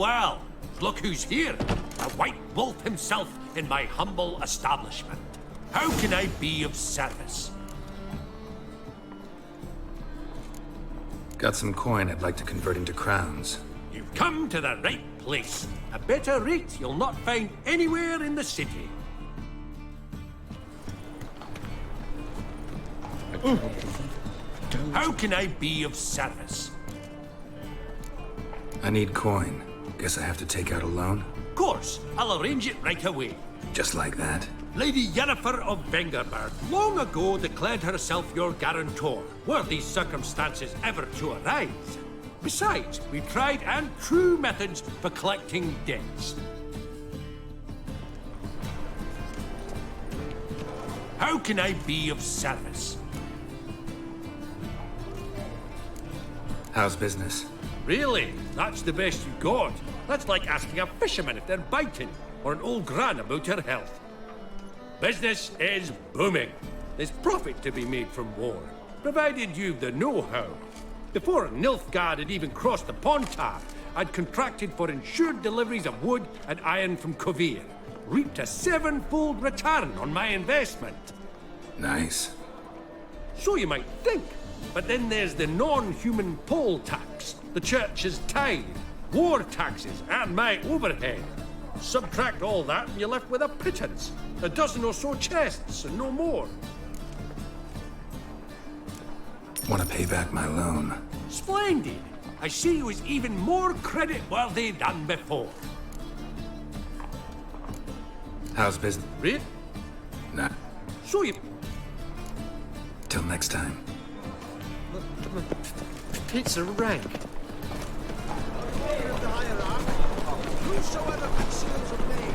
well. Look who's here. The White Wolf himself in my humble establishment. How can I be of service? Got some coin I'd like to convert into crowns. You've come to the right place. A better rate you'll not find anywhere in the city. How can I be of service? I need coin. Guess I have to take out a loan? Of course, I'll arrange it right away. Just like that? Lady Yennefer of Vengerberg long ago declared herself your guarantor, were these circumstances ever to arise. Besides, we tried and true methods for collecting debts. How can I be of service? How's business? Really? That's the best you got? That's like asking a fisherman if they're biting, or an old gran about her health. Business is booming. There's profit to be made from war, provided you've the know-how. Before Nilfgaard had even crossed the Pontar, I'd contracted for insured deliveries of wood and iron from Kovir. Reaped a 7-fold return on my investment. Nice. So you might think. But then there's the non-human poll tax, the church's tithe, war taxes, and my overhead. Subtract all that and you're left with a pittance. A dozen or so chests and no more. Want to pay back my loan? Splendid. I see you as even more credit-worthy than before. How's business? Read? Nah. So you... Till next time. Pizza rank. Whosoever conceals a maid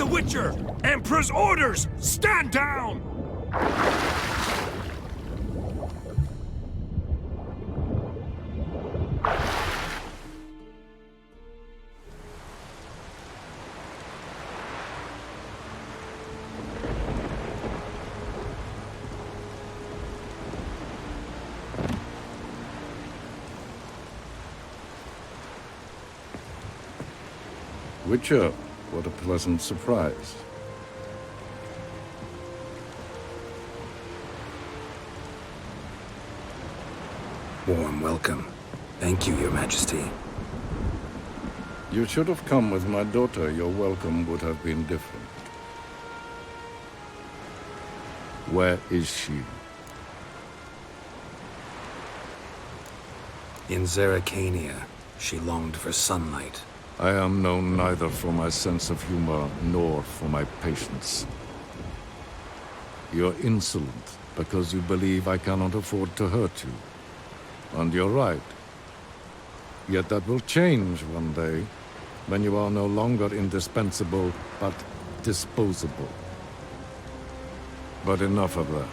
The Witcher! Emperor's orders! Stand down! Witcher, what a pleasant surprise. Warm welcome. Thank you, Your Majesty. You should have come with my daughter. Your welcome would have been different. Where is she? In Zerrikania, she longed for sunlight. I am known neither for my sense of humor nor for my patience. You're insolent because you believe I cannot afford to hurt you. And you're right. Yet that will change one day, when you are no longer indispensable, but disposable. But enough of that.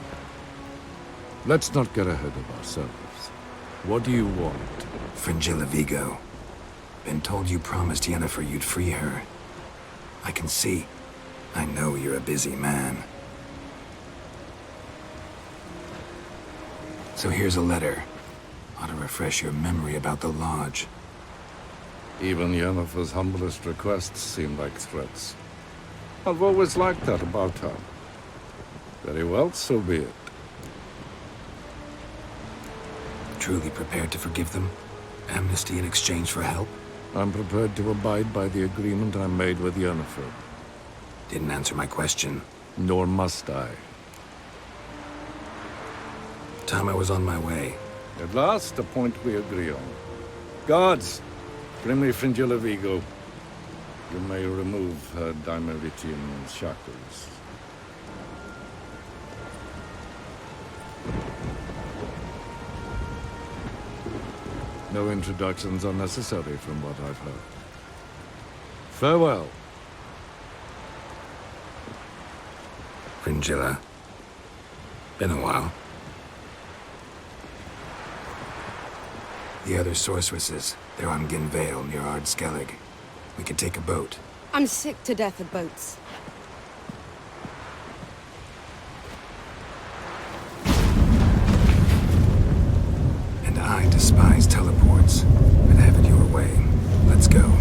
Let's not get ahead of ourselves. What do you want? Fringilla Vigo. Been told you promised Yennefer you'd free her. I can see. I know you're a busy man. So here's a letter. Ought to refresh your memory about the Lodge. Even Yennefer's humblest requests seem like threats. I've always liked that about her. Very well, so be it. Truly prepared to forgive them? Amnesty in exchange for help? I'm prepared to abide by the agreement I made with Yennefer. Didn't answer my question. Nor must I. Time I was on my way. At last, a point we agree on. Guards, bring me Fringilla Vigo. You may remove her Dimeritian shackles. No introductions are necessary from what I've heard. Farewell. Fringilla. Been a while. The other sorceresses, they're on Ginvale near Ard Skellig. We could take a boat. I'm sick to death of boats. And I despise teleports. But have it your way. Let's go.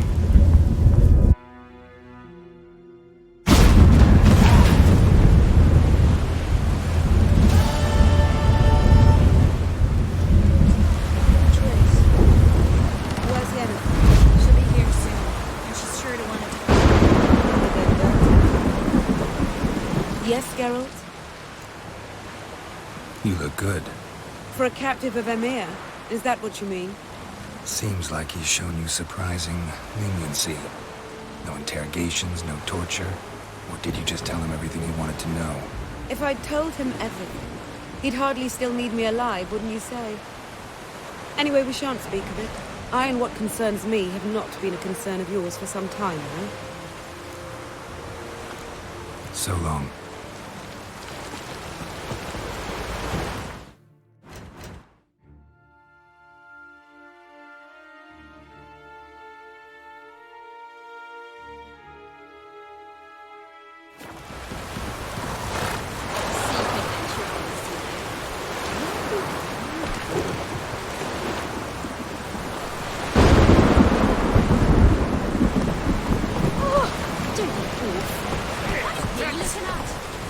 Yes, Geralt? You look good. For a captive of Emir, is that what you mean? Seems like he's shown you surprising leniency. No interrogations, no torture. Or did you just tell him everything he wanted to know? If I'd told him everything, he'd hardly still need me alive, wouldn't you say? Anyway, we shan't speak of it. I and what concerns me have not been a concern of yours for some time now. So long.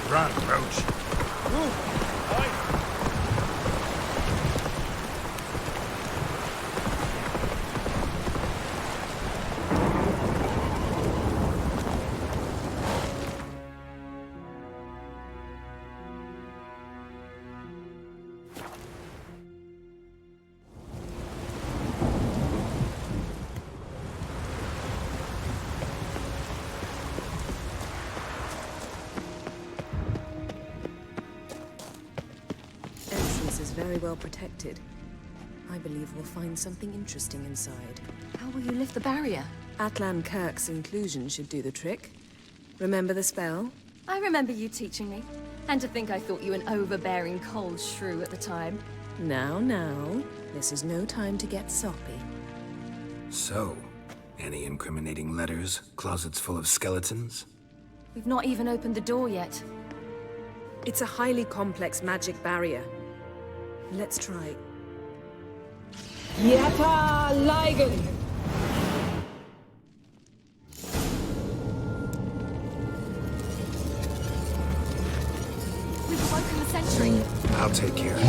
Run, Roach. Very well protected. I believe we'll find something interesting inside. How will you lift the barrier? Atlan Kirk's inclusion should do the trick. Remember the spell? I remember you teaching me. And to think I thought you an overbearing cold shrew at the time. Now. This is no time to get soppy. So, any incriminating letters? Closets full of skeletons? We've not even opened the door yet. It's a highly complex magic barrier. Let's try. Yeta Ligen! sentry. I'll take care of it.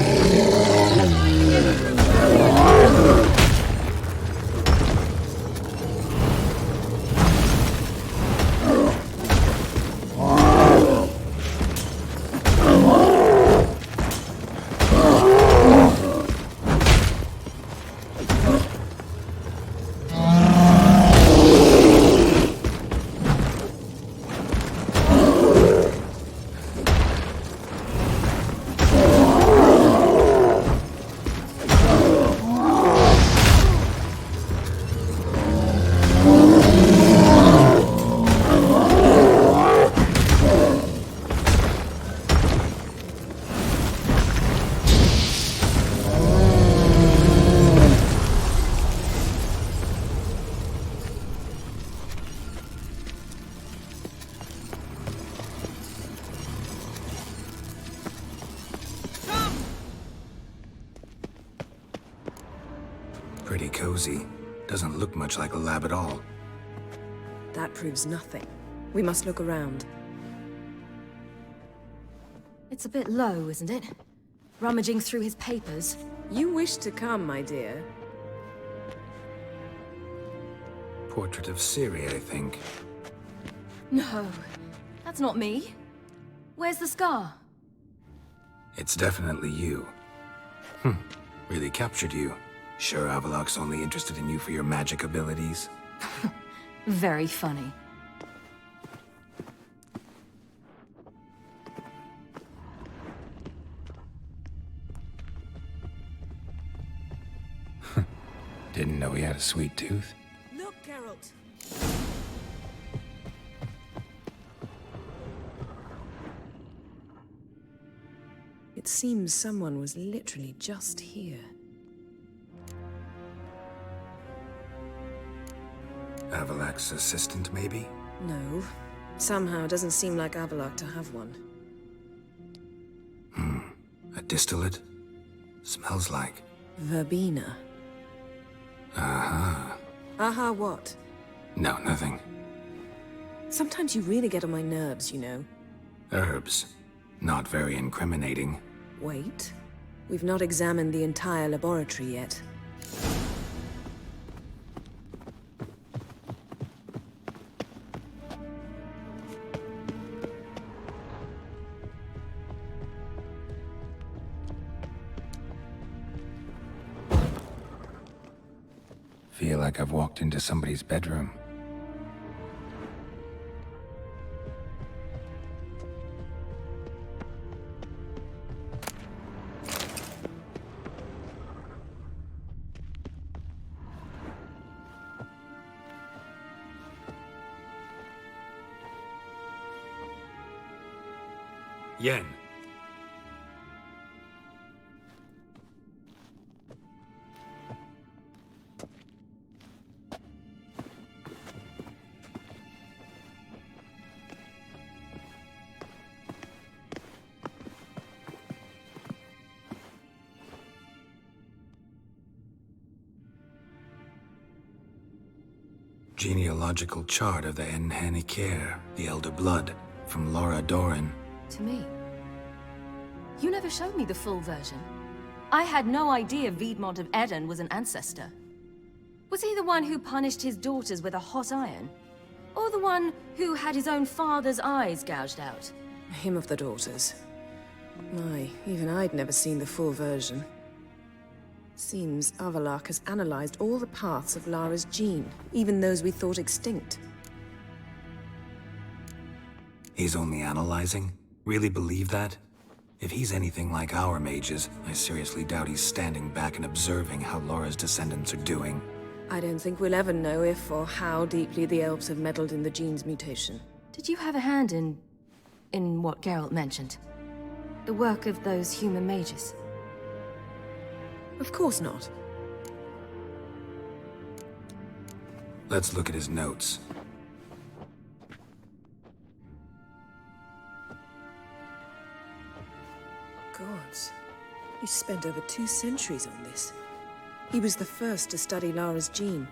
Pretty cozy. Doesn't look much like a lab at all. That proves nothing. We must look around. It's a bit low, isn't it? Rummaging through his papers. You wish to come, my dear. Portrait of Ciri, I think. No, that's not me. Where's the scar? It's definitely you. Really captured you. Sure Avallac'h's only interested in you for your magic abilities? Very funny. Didn't know he had a sweet tooth. Look, Geralt! It seems someone was literally just here. Avallac'h's assistant, maybe? No. Somehow it doesn't seem like Avallac'h to have one. A distillate? Smells like. Verbena. Aha. Aha what? No, nothing. Sometimes you really get on my nerves, you know. Herbs. Not very incriminating. Wait. We've not examined the entire laboratory yet. Feel like I've walked into somebody's bedroom. Yen. Genealogical chart of the Enhaniker, the Elder Blood, from Laura Doran. To me. You never showed me the full version. I had no idea Viedmont of Eden was an ancestor. Was he the one who punished his daughters with a hot iron? Or the one who had his own father's eyes gouged out? Him of the daughters. My, even I'd never seen the full version. Seems Avallac'h has analyzed all the paths of Lara's gene, even those we thought extinct. He's only analyzing? Really believe that? If he's anything like our mages, I seriously doubt he's standing back and observing how Laura's descendants are doing. I don't think we'll ever know if or how deeply the elves have meddled in the gene's mutation. Did you have a hand in what Geralt mentioned? The work of those human mages? Of course not. Let's look at his notes. Gods. He spent over 2 centuries on this. He was the first to study Lara's gene.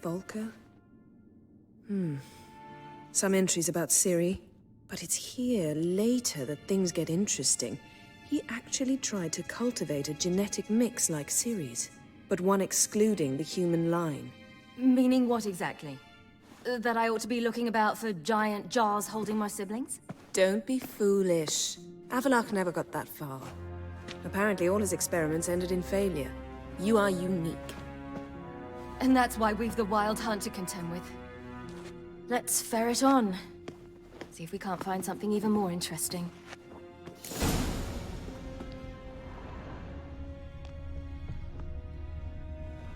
Volker? Some entries about Ciri. But it's here, later, that things get interesting. He actually tried to cultivate a genetic mix like Ceres, but one excluding the human line. Meaning what exactly? That I ought to be looking about for giant jars holding my siblings? Don't be foolish. Avalok never got that far. Apparently all his experiments ended in failure. You are unique. And that's why we've the Wild Hunt to contend with. Let's ferret on. See if we can't find something even more interesting.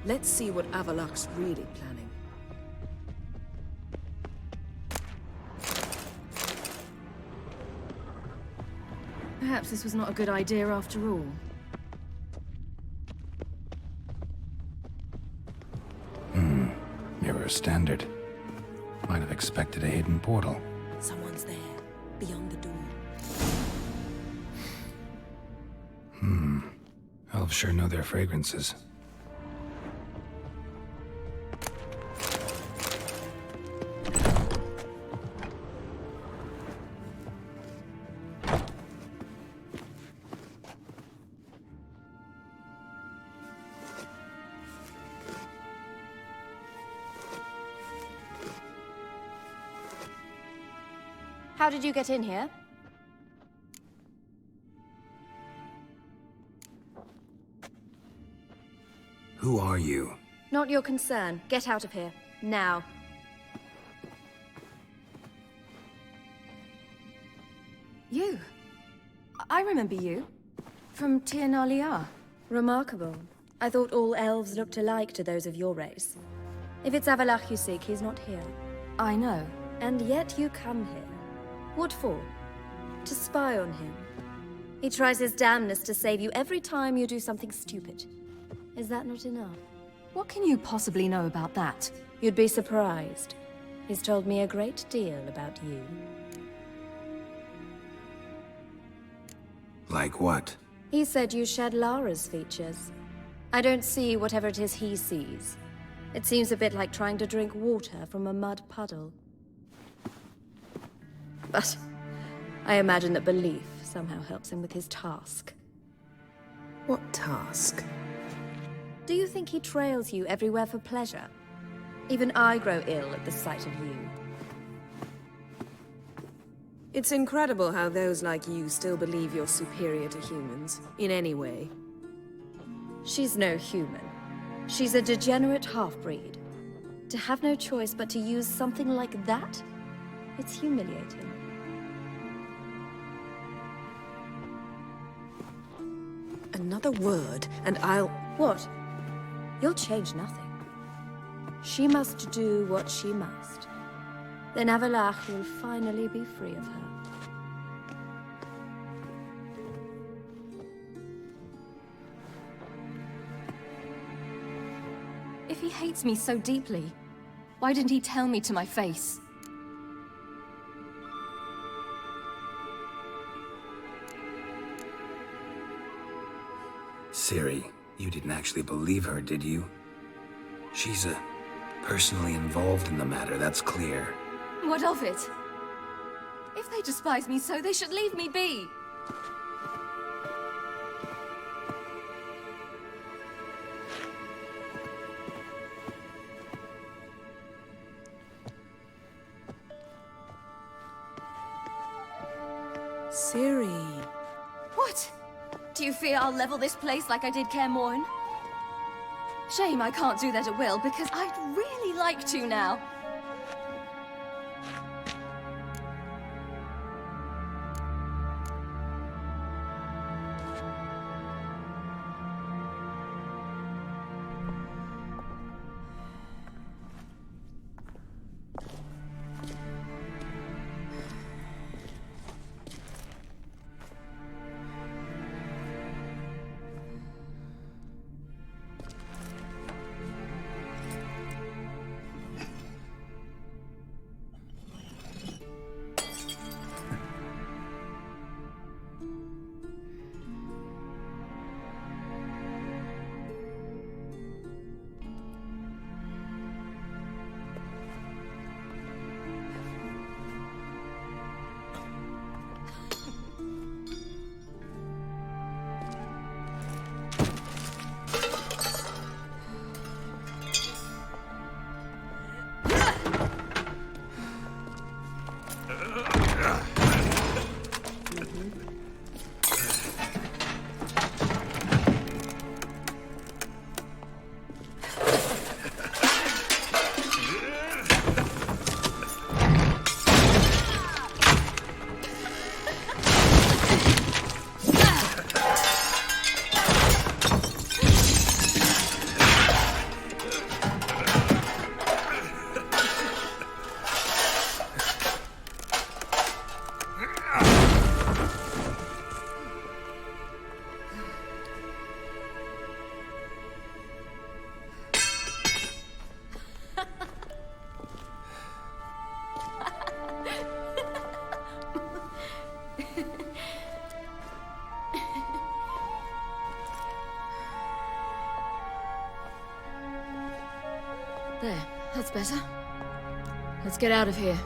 Let's see what Avalok's really planning. Perhaps this was not a good idea after all. Mirror standard. Might have expected a hidden portal. Someone's there, beyond the door. Elves sure know their fragrances. How did you get in here? Who are you? Not your concern. Get out of here. Now. You. I remember you. From Tir Nalia. Remarkable. I thought all elves looked alike to those of your race. If it's Avalok you seek, he's not here. I know. And yet you come here. What for? To spy on him. He tries his damnedest to save you every time you do something stupid. Is that not enough? What can you possibly know about that? You'd be surprised. He's told me a great deal about you. Like what? He said you shared Lara's features. I don't see whatever it is he sees. It seems a bit like trying to drink water from a mud puddle. But I imagine that belief somehow helps him with his task. What task? Do you think he trails you everywhere for pleasure? Even I grow ill at the sight of you. It's incredible how those like you still believe you're superior to humans, in any way. She's no human. She's a degenerate half-breed. To have no choice but to use something like that? It's humiliating. Another word, and I'll... What? You'll change nothing. She must do what she must. Then Avalok will finally be free of her. If he hates me so deeply, why didn't he tell me to my face? Ciri, you didn't actually believe her, did you? She's personally involved in the matter, that's clear. What of it? If they despise me so, they should leave me be. Ciri... What? Do you fear I'll level this place like I did Kaer Morhen? Shame I can't do that at will, because I'd really like to now. There, that's better. Let's get out of here.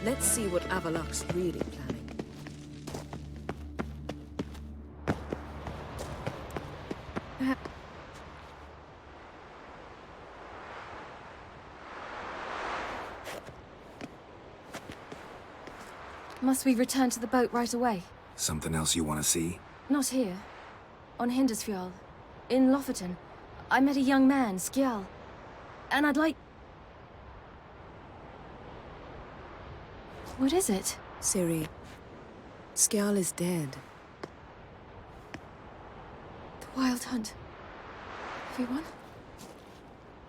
Let's see what Avallac'h's really planning. Must we return to the boat right away? Something else you want to see? Not here. On Hindersfjall. In Lofoten. I met a young man, Skjal. And I'd like... What is it? Ciri, Skjal is dead. The Wild Hunt. Everyone?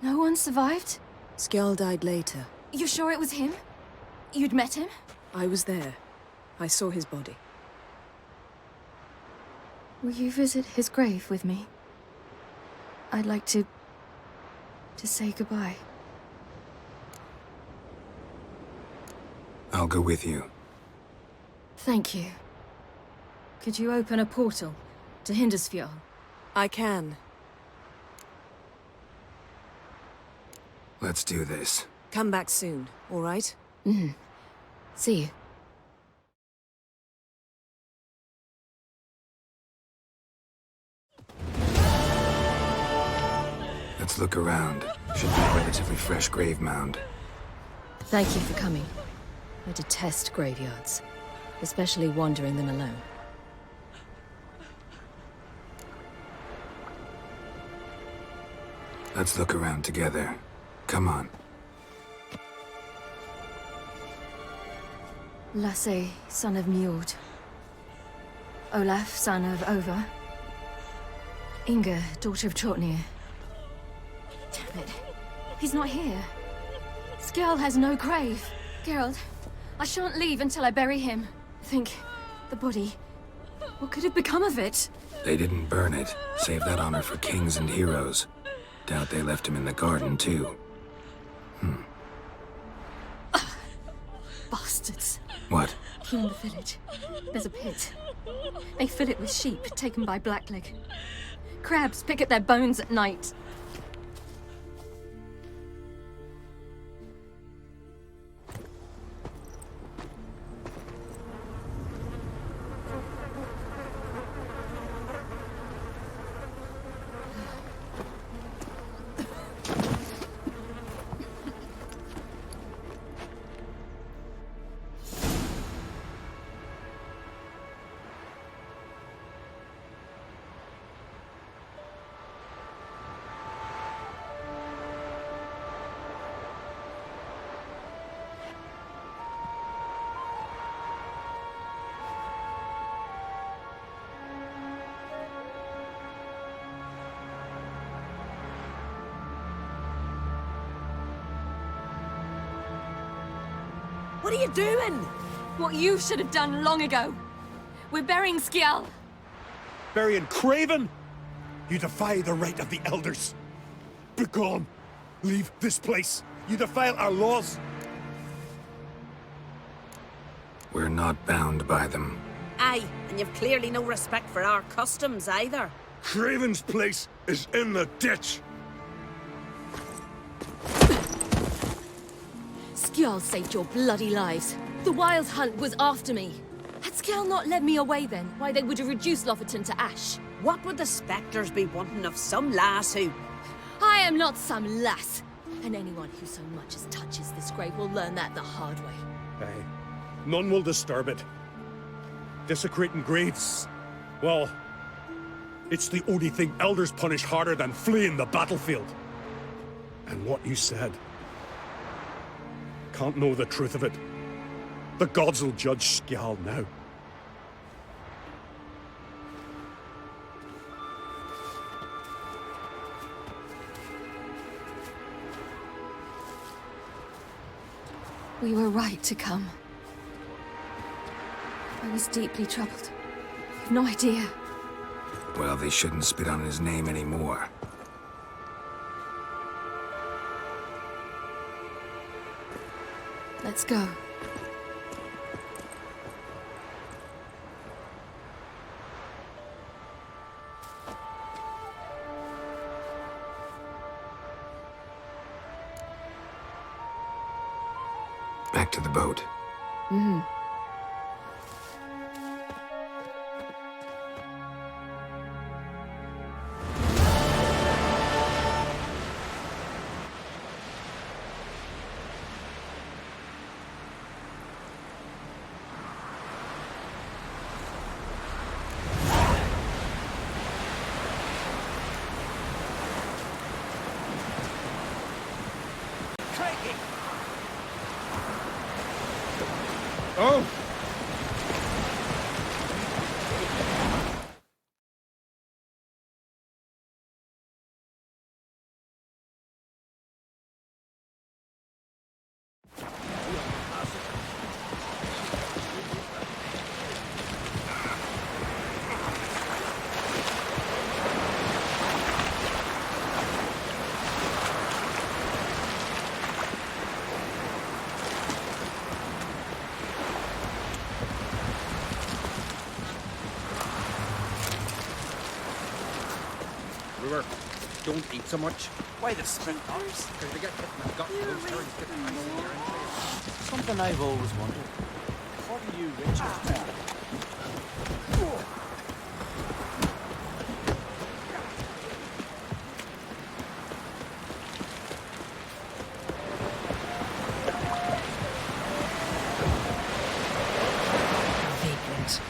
No one survived? Skjal died later. You sure it was him? You'd met him? I was there. I saw his body. Will you visit his grave with me? I'd like to say goodbye. I'll go with you. Thank you. Could you open a portal to Hindersfjall? I can. Let's do this. Come back soon, all right? See you. Let's look around. Should be a relatively fresh grave mound. Thank you for coming. I detest graveyards, especially wandering them alone. Let's look around together. Come on. Lasse, son of Njord. Olaf, son of Over. Inga, daughter of Trotnir. Damn it. He's not here. Skjal has no grave. Geralt, I shan't leave until I bury him. Think, the body. What could have become of it? They didn't burn it. Save that honor for kings and heroes. Doubt they left him in the garden, too. Bastards. What? Here in the village, there's a pit. They fill it with sheep taken by Blackleg. Crabs pick at their bones at night. What are you doing? What you should have done long ago. We're burying Skjal. Burying Craven? You defy the right of the elders. Begone. Leave this place. You defile our laws. We're not bound by them. Aye, and you've clearly no respect for our customs either. Craven's place is in the ditch. Skjal saved your bloody lives. The Wild Hunt was after me. Had Skjal not led me away then, why they would have reduced Lofoten to ash. What would the spectres be wanting of some lass who... I am not some lass, and anyone who so much as touches this grave will learn that the hard way. Aye. None will disturb it. Desecrating graves, well, it's the only thing elders punish harder than fleeing the battlefield. And what you said, can't know the truth of it. The gods will judge Skjal now. We were right to come. I was deeply troubled. You've no idea. Well, they shouldn't spit on his name anymore. Let's go. Back to the boat. Mm-hmm. Oh! Brewer, don't eat so much. Why the sprinklers? Because they get hit in the gut. Those turns get nice in your entrails. Something I've always wondered. What are you, Richard? Vagrant.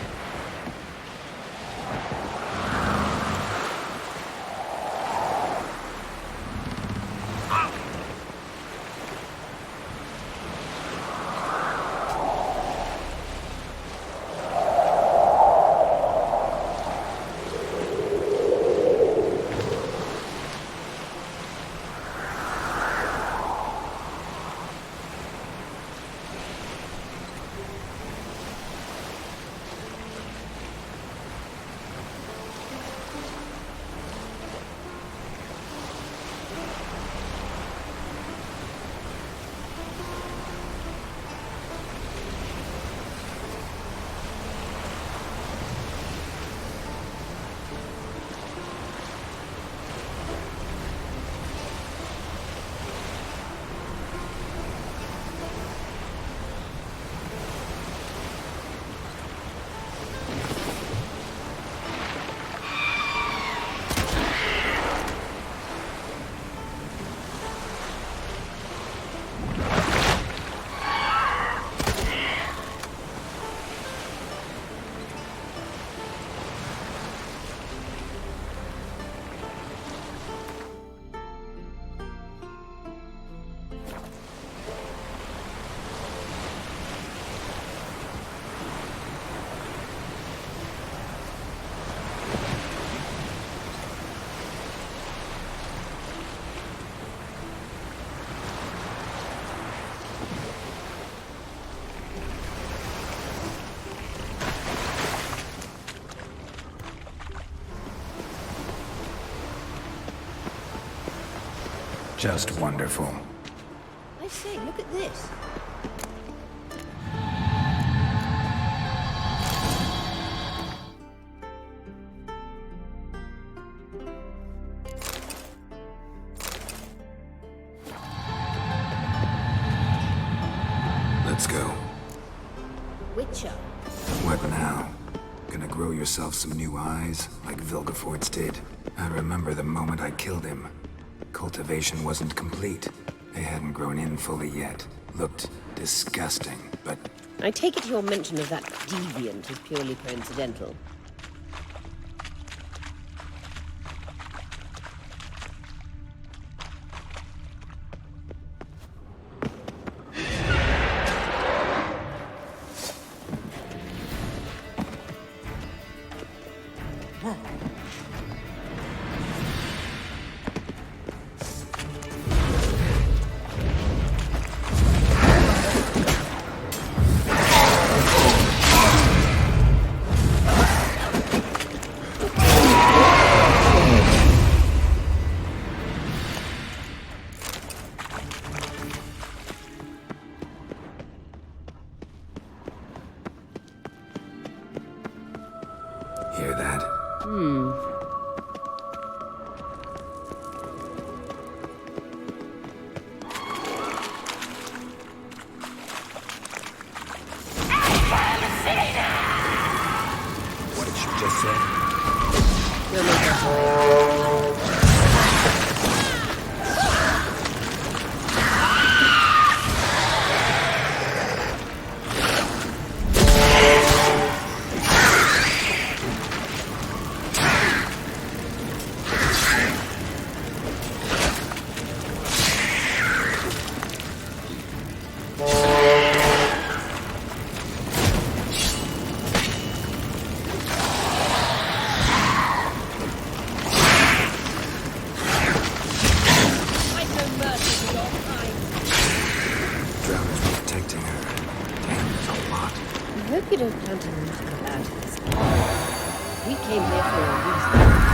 Just wonderful. I say, look at this. Let's go. Witcher. What now? Gonna grow yourself some new eyes, like Vilgefortz did? I remember the moment I killed him. Cultivation wasn't complete. They hadn't grown in fully yet. Looked disgusting, but I take it your mention of that deviant is purely coincidental. hear that? What did she just say? You'll make us Drowners were protecting her. Damn, there's a lot. I hope you don't plan to knock her out of this. We came here for a reason.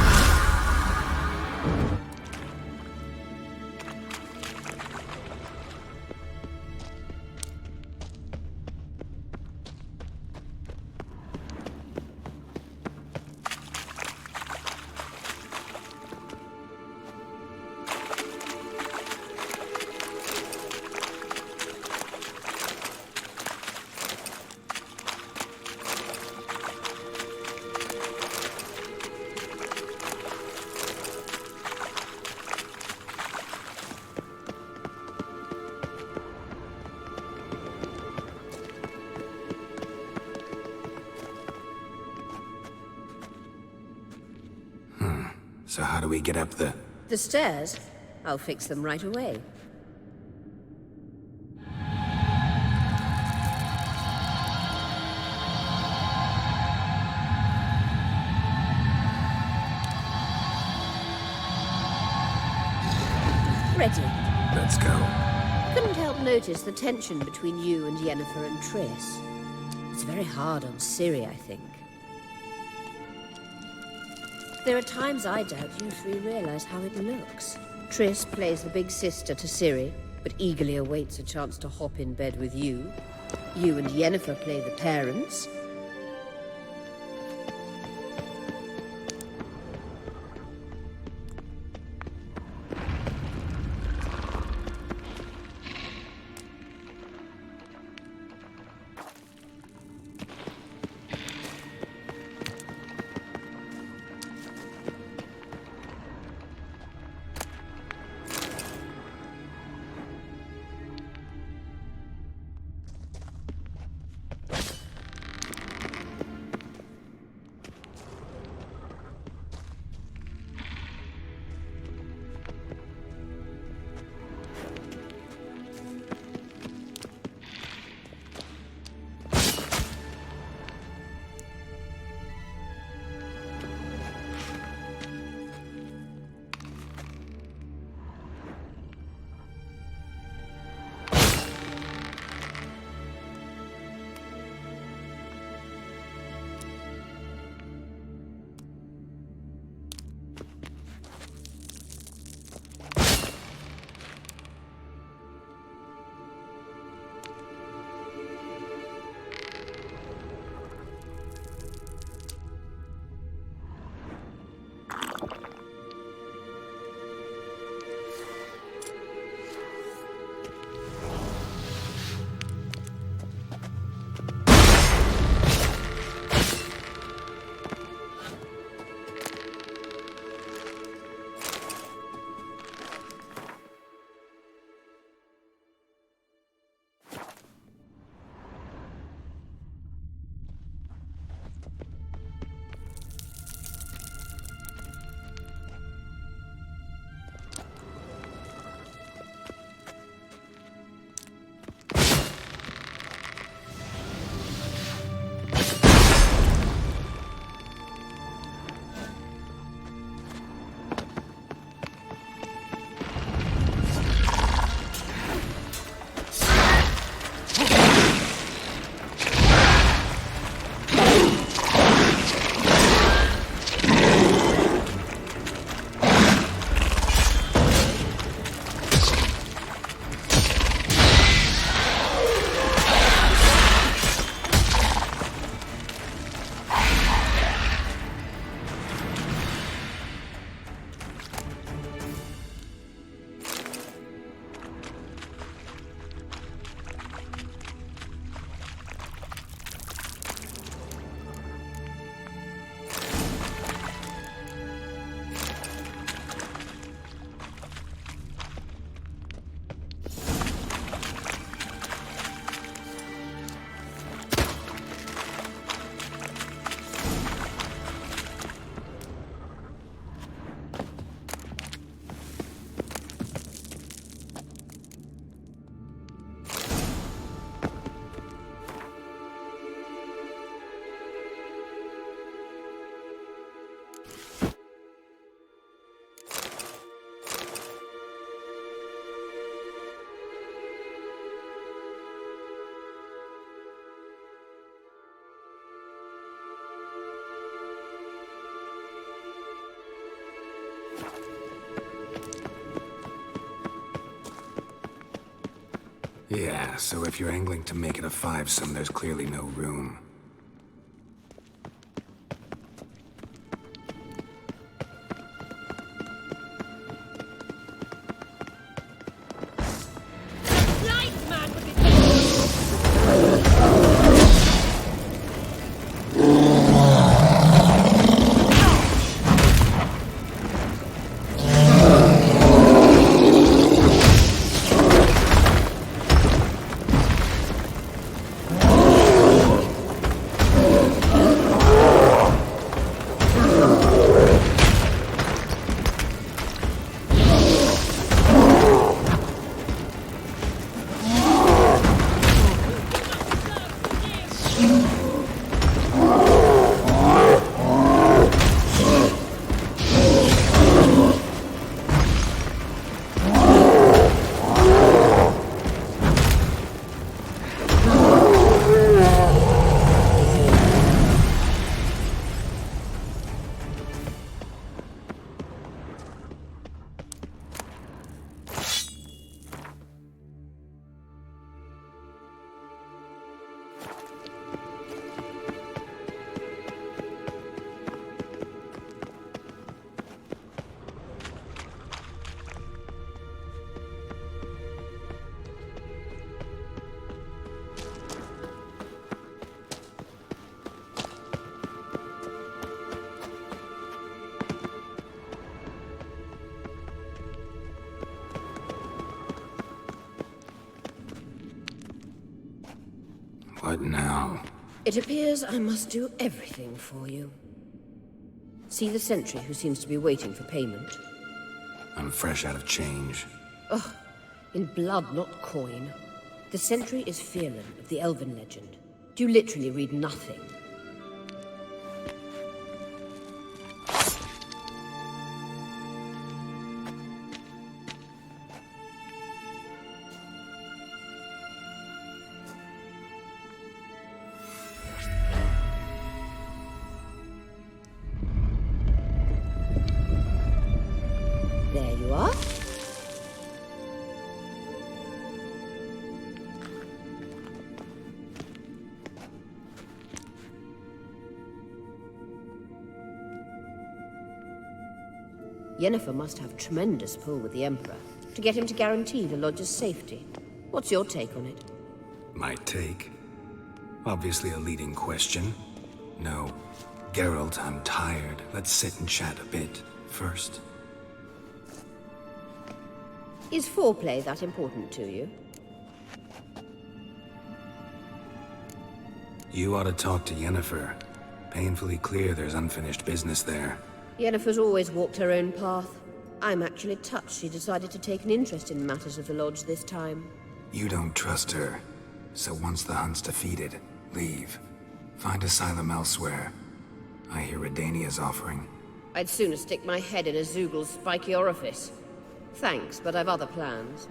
So how do we get up the... The stairs? I'll fix them right away. Ready. Let's go. Couldn't help notice the tension between you and Yennefer and Triss. It's very hard on Ciri, I think. There are times I doubt you three realize how it looks. Triss plays the big sister to Ciri, but eagerly awaits a chance to hop in bed with you. You and Yennefer play the parents. Yeah, so if you're angling to make it a fivesome, there's clearly no room. What now? It appears I must do everything for you. See the sentry who seems to be waiting for payment? I'm fresh out of change. Ugh, in blood, not coin. The sentry is Fierlan of the Elven legend. Do you literally read nothing? There you are. Yennefer must have tremendous pull with the Emperor to get him to guarantee the Lodge's safety. What's your take on it? My take? Obviously a leading question. No. Geralt, I'm tired. Let's sit and chat a bit first. Is foreplay that important to you? You ought to talk to Yennefer. Painfully clear there's unfinished business there. Yennefer's always walked her own path. I'm actually touched she decided to take an interest in matters of the Lodge this time. You don't trust her. So once the hunt's defeated, leave. Find asylum elsewhere. I hear Redania's offering. I'd sooner stick my head in a Zoogl's spiky orifice. Thanks, but I've other plans.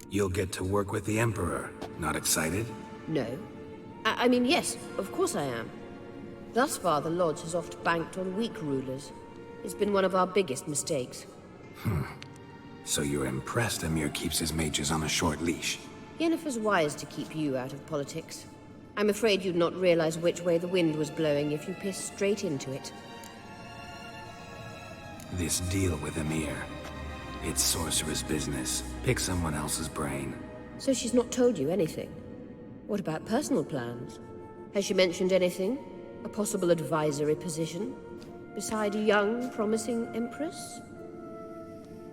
You'll get to work with the Emperor. Not excited? No. I mean, yes, of course I am. Thus far, the Lodge has oft banked on weak rulers. It's been one of our biggest mistakes. So you're impressed Emhyr keeps his mages on a short leash? Yennefer's wise to keep you out of politics. I'm afraid you'd not realize which way the wind was blowing if you pissed straight into it. This deal with Emhyr. It's sorcerer's business. Pick someone else's brain. So she's not told you anything? What about personal plans? Has she mentioned anything? A possible advisory position? Beside a young, promising Empress?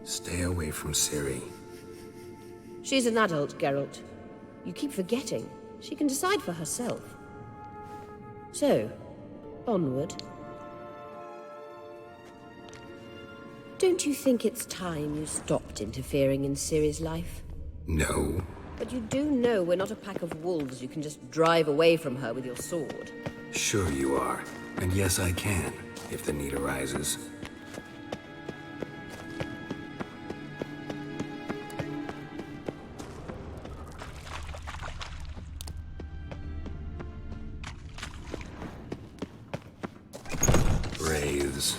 Stay away from Ciri. She's an adult, Geralt. You keep forgetting. She can decide for herself. So, onward. Don't you think it's time you stopped interfering in Ciri's life? No. But you do know we're not a pack of wolves you can just drive away from her with your sword. Sure you are. And yes, I can, if the need arises. Wraiths.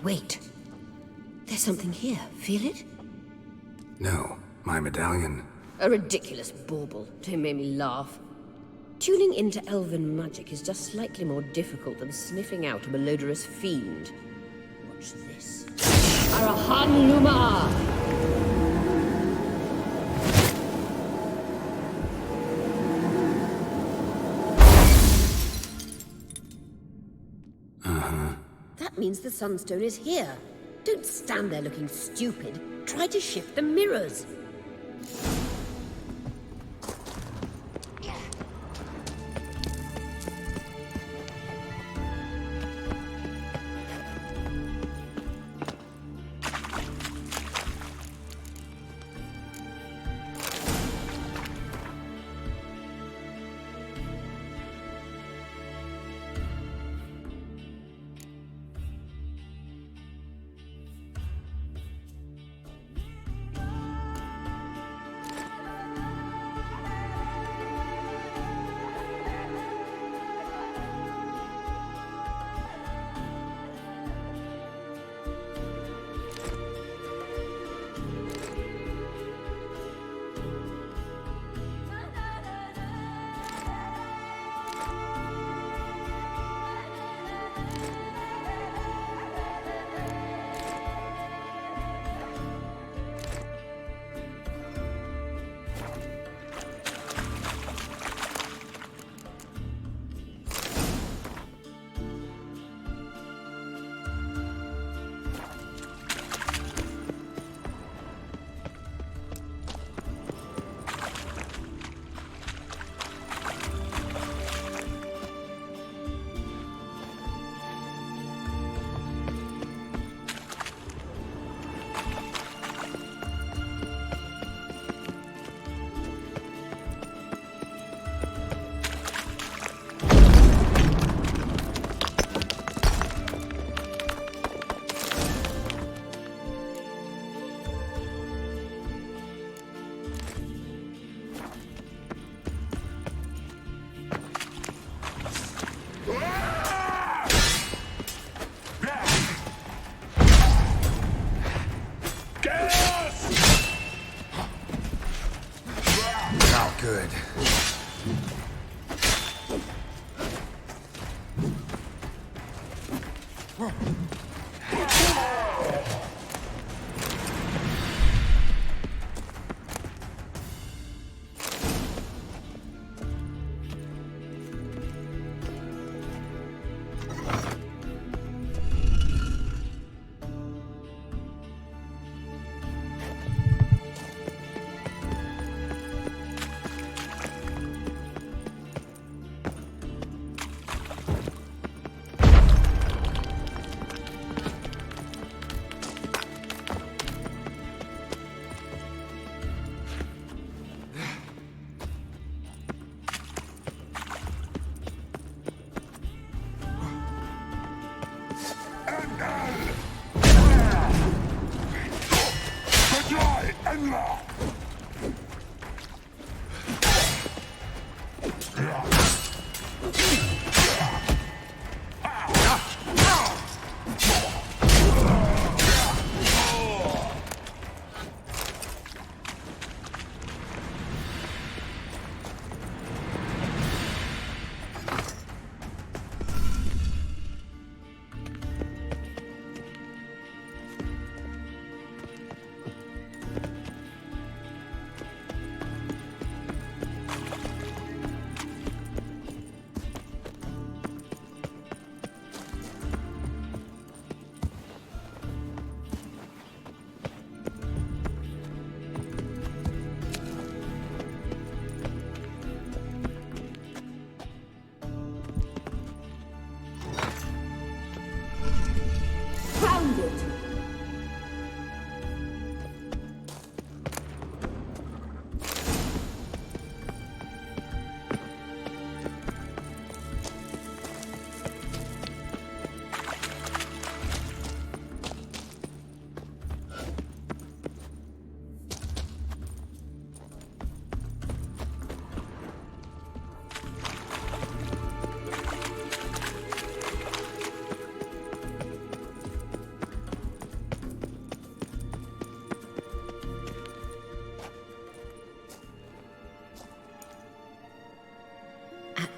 Wait. There's something here. Feel it? No, my medallion. A ridiculous bauble. Don't make me laugh. Tuning into elven magic is just slightly more difficult than sniffing out a malodorous fiend. Watch this. Arahan Luma! That means the Sunstone is here. Don't stand there looking stupid. Try to shift the mirrors.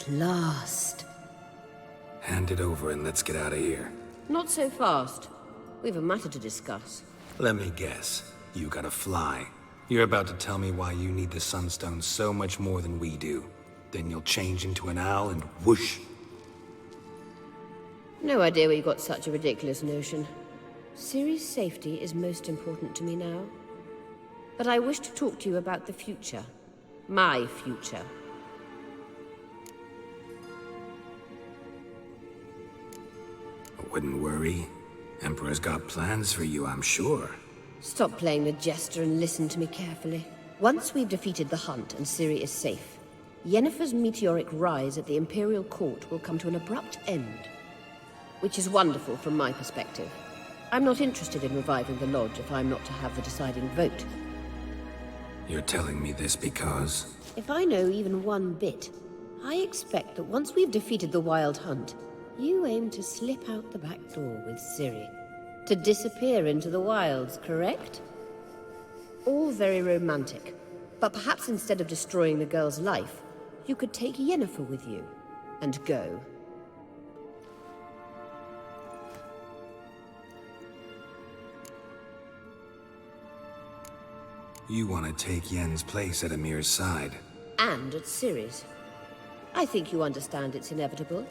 At last. Hand it over and let's get out of here. Not so fast. We've a matter to discuss. Let me guess. You gotta fly. You're about to tell me why you need the Sunstone so much more than we do. Then you'll change into an owl and whoosh. No idea where you got such a ridiculous notion. Ciri's safety is most important to me now. But I wish to talk to you about the future. My future. Wouldn't worry. Emperor's got plans for you, I'm sure. Stop playing the jester and listen to me carefully. Once we've defeated the Hunt and Ciri is safe, Yennefer's meteoric rise at the Imperial Court will come to an abrupt end. Which is wonderful from my perspective. I'm not interested in reviving the Lodge if I'm not to have the deciding vote. You're telling me this because... If I know even one bit, I expect that once we've defeated the Wild Hunt, you aim to slip out the back door with Ciri. To disappear into the wilds, correct? All very romantic. But perhaps instead of destroying the girl's life, you could take Yennefer with you, and go. You want to take Yen's place at Amir's side. And at Ciri's. I think you understand it's inevitable.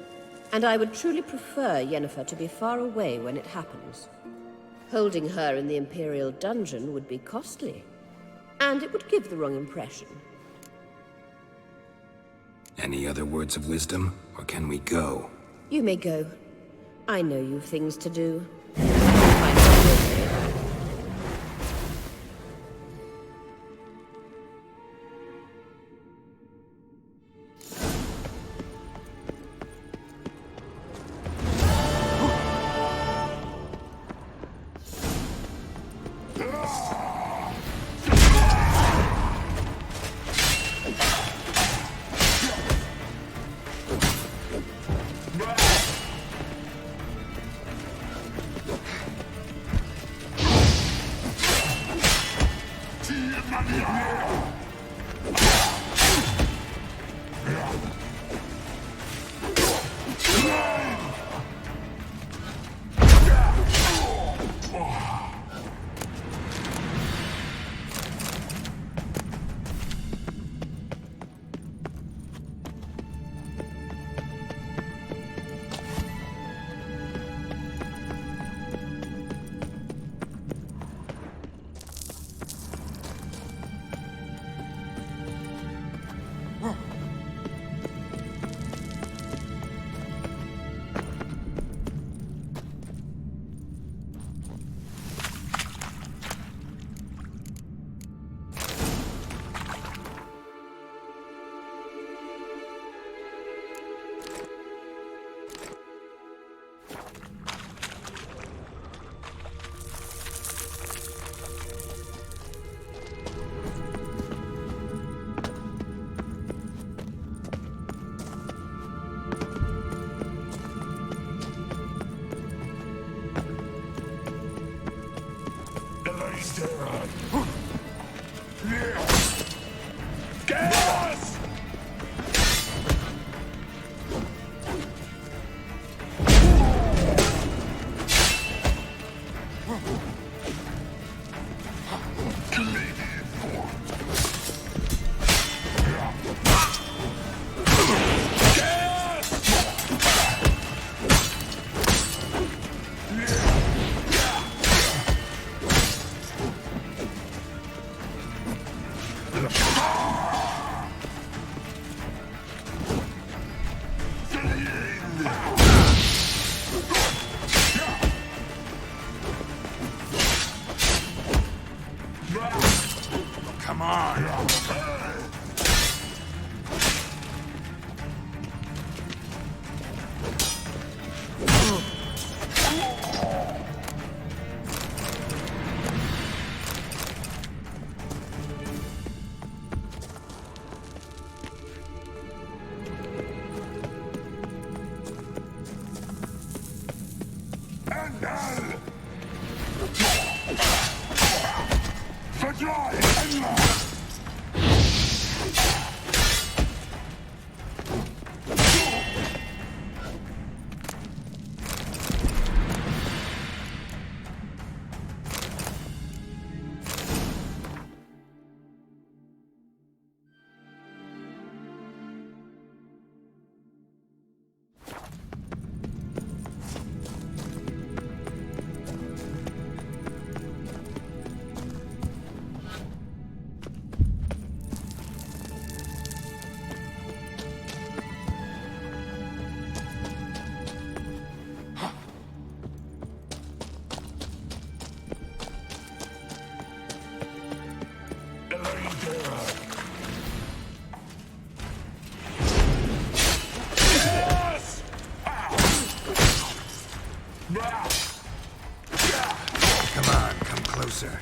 And I would truly prefer Yennefer to be far away when it happens. Holding her in the Imperial dungeon would be costly. And it would give the wrong impression. Any other words of wisdom, or can we go? You may go. I know you've things to do. Come on, come closer.